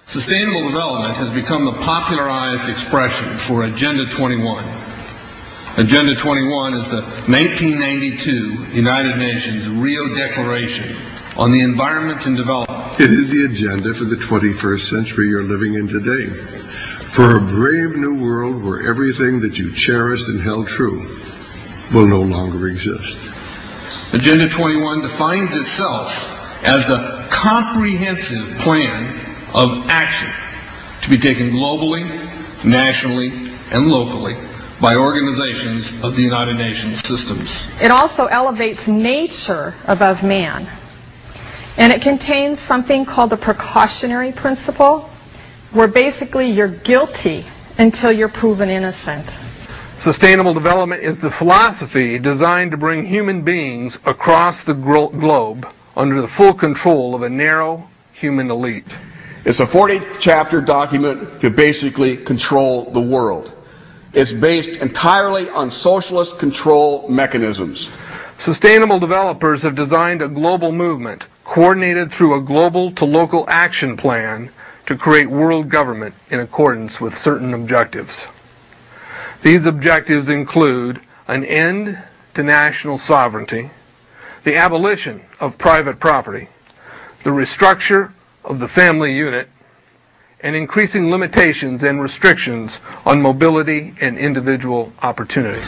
Sustainable development has become the popularized expression for Agenda 21. Agenda 21 is the 1992 United Nations Rio Declaration on the Environment and Development. It is the agenda for the 21st century you're living in today. For a brave new world where everything that you cherished and held true will no longer exist. Agenda 21 defines itself as the comprehensive plan of action to be taken globally, nationally, and locally by organizations of the United Nations systems. It also elevates nature above man. And it contains something called the precautionary principle, where basically you're guilty until you're proven innocent. Sustainable development is the philosophy designed to bring human beings across the globe under the full control of a narrow human elite. It's a 40-chapter document to basically control the world. It's based entirely on socialist control mechanisms. Sustainable developers have designed a global movement coordinated through a global to local action plan to create world government in accordance with certain objectives. These objectives include an end to national sovereignty, the abolition of private property, the restructure of the family unit, and increasing limitations and restrictions on mobility and individual opportunity.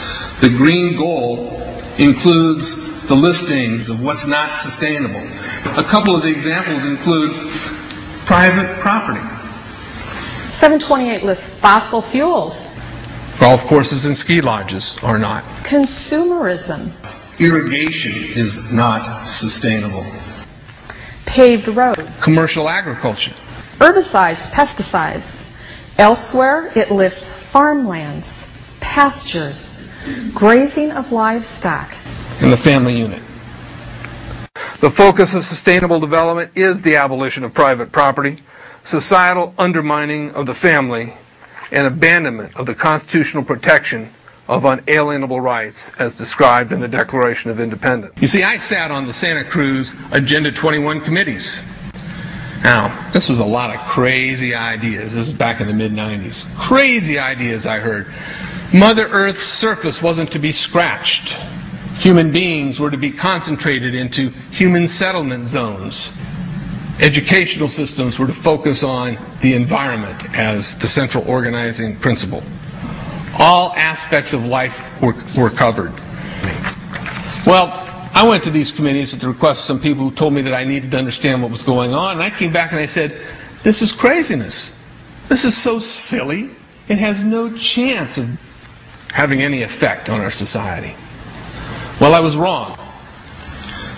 The green goal includes the listings of what's not sustainable. A couple of the examples include private property. 728 lists fossil fuels. Golf courses and ski lodges are not. Consumerism. Irrigation is not sustainable. Paved roads. Commercial agriculture. Herbicides, pesticides. Elsewhere, it lists farmlands, pastures, grazing of livestock. And the family unit. The focus of sustainable development is the abolition of private property, societal undermining of the family, and abandonment of the constitutional protection of unalienable rights as described in the Declaration of Independence. You see, I sat on the Santa Cruz Agenda 21 committees. Now, this was a lot of crazy ideas. This was back in the mid-90s. Crazy ideas I heard. Mother Earth's surface wasn't to be scratched. Human beings were to be concentrated into human settlement zones. Educational systems were to focus on the environment as the central organizing principle. All aspects of life were covered. Well, I went to these committees at the request of some people who told me that I needed to understand what was going on, and I came back and I said, this is craziness. This is so silly. It has no chance of having any effect on our society. Well, I was wrong.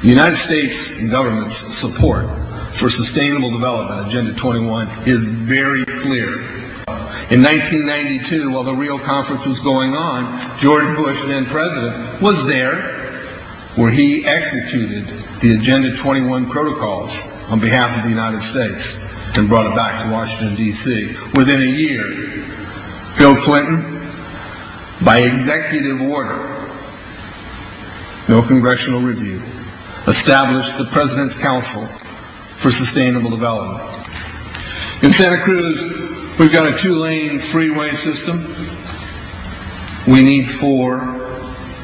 The United States government's support for sustainable development, Agenda 21, is very clear. In 1992, while the Rio Conference was going on, George Bush, then president, was there where he executed the Agenda 21 protocols on behalf of the United States and brought it back to Washington, D.C. Within a year, Bill Clinton, by executive order, no congressional review, established the President's Council for Sustainable Development. In Santa Cruz, we've got a 2-lane freeway system. We need 4,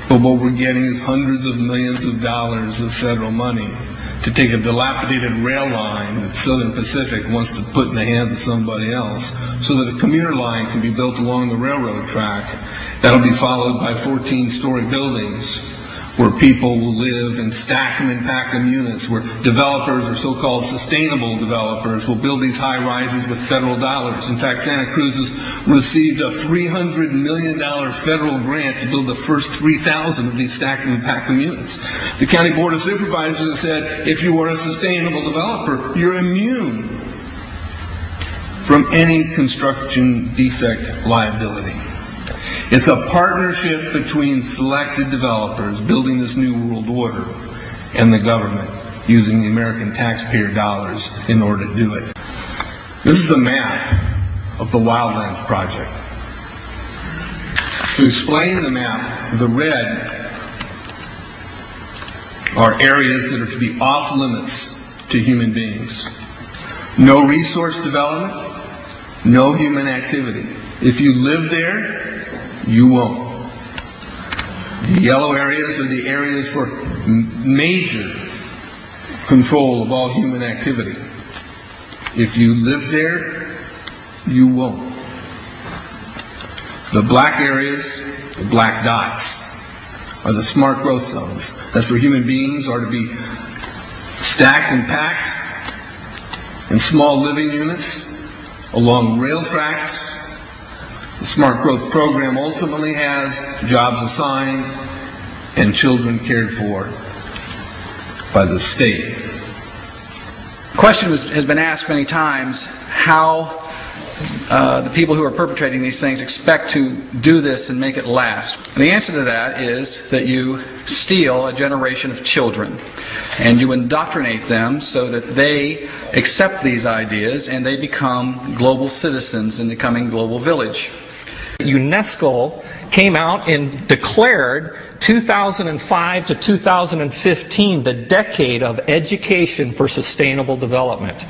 but what we're getting is hundreds of millions of dollars of federal money to take a dilapidated rail line that Southern Pacific wants to put in the hands of somebody else so that a commuter line can be built along the railroad track. That'll be followed by 14-story buildings where people will live and stack them and pack them units, where developers or so-called sustainable developers will build these high-rises with federal dollars. In fact, Santa Cruz has received a $300 million federal grant to build the first 3,000 of these stack them and pack them units. The County Board of Supervisors has said, if you are a sustainable developer, you're immune from any construction defect liability. It's a partnership between selected developers building this new world order and the government using the American taxpayer dollars in order to do it. This is a map of the Wildlands Project. To explain the map, the red are areas that are to be off limits to human beings. No resource development, No human activity. If you live there, you won't. The yellow areas are the areas for major control of all human activity. If you live there, you won't. The black areas, the black dots, are the smart growth zones. That's where human beings are to be stacked and packed in small living units along rail tracks. The smart growth program ultimately has jobs assigned and children cared for by the state. The question has been asked many times how the people who are perpetrating these things expect to do this and make it last. And the answer to that is that you steal a generation of children and you indoctrinate them so that they accept these ideas and they become global citizens in the coming global village. UNESCO came out and declared 2005 to 2015 the decade of education for sustainable development.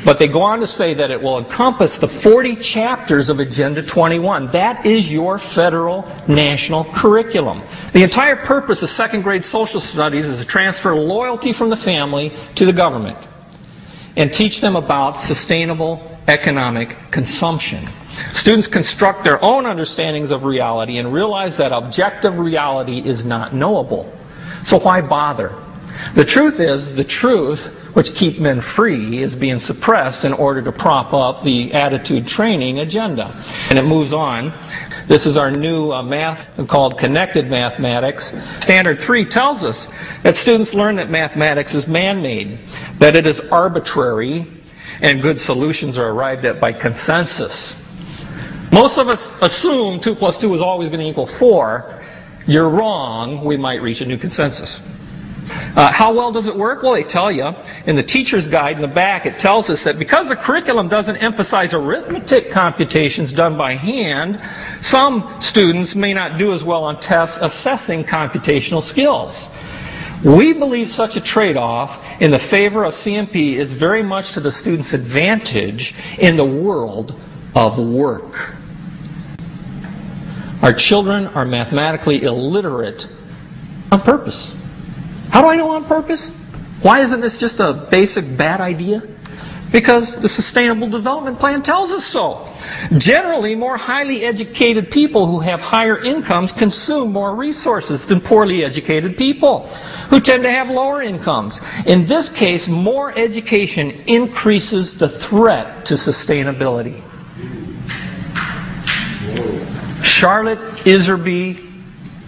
But they go on to say that it will encompass the 40 chapters of Agenda 21. That is your federal national curriculum. The entire purpose of second grade social studies is to transfer loyalty from the family to the government and teach them about sustainable economic consumption. Students construct their own understandings of reality and realize that objective reality is not knowable. So why bother? The truth is, the truth which keep men free is being suppressed in order to prop up the attitude training agenda. And it moves on. This is our new math called connected mathematics. Standard 3 tells us that students learn that mathematics is man-made, that it is arbitrary, and good solutions are arrived at by consensus. Most of us assume 2 plus 2 is always going to equal 4. You're wrong. We might reach a new consensus. How well does it work? Well, they tell you in the teacher's guide in the back, it tells us that because the curriculum doesn't emphasize arithmetic computations done by hand, some students may not do as well on tests assessing computational skills. We believe such a trade-off in the favor of CMP is very much to the student's advantage in the world of work. Our children are mathematically illiterate on purpose. How do I know on purpose? Why isn't this just a basic bad idea? Because the Sustainable Development Plan tells us so. Generally, more highly educated people who have higher incomes consume more resources than poorly educated people who tend to have lower incomes. In this case, more education increases the threat to sustainability. Charlotte Iserby,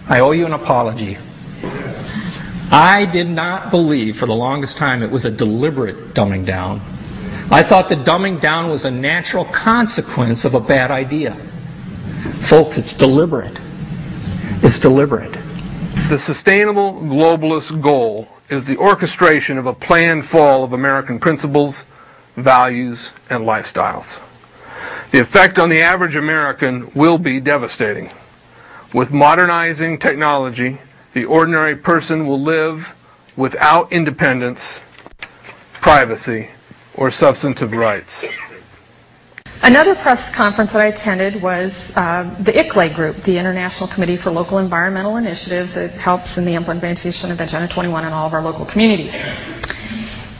I owe you an apology. I did not believe for the longest time it was a deliberate dumbing down. I thought the dumbing down was a natural consequence of a bad idea. Folks, it's deliberate. It's deliberate. The sustainable globalist goal is the orchestration of a planned fall of American principles, values, and lifestyles. The effect on the average American will be devastating. With modernizing technology, the ordinary person will live without independence, privacy, or substantive rights. Another press conference that I attended was the ICLE group, the International Committee for Local Environmental Initiatives. It helps in the implementation of Agenda 21 in all of our local communities.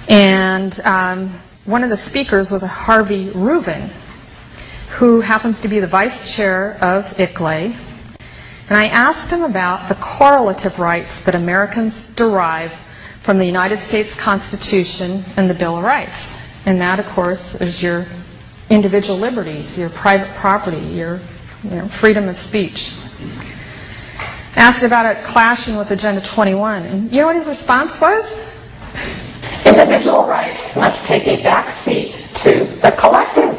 And one of the speakers was a Harvey Reuven, who happens to be the vice chair of ICLE. And I asked him about the correlative rights that Americans derive from the United States Constitution and the Bill of Rights. And that, of course, is your individual liberties, your private property, your freedom of speech. I asked about it clashing with Agenda 21. And you know what his response was? Individual rights must take a back seat to the collective.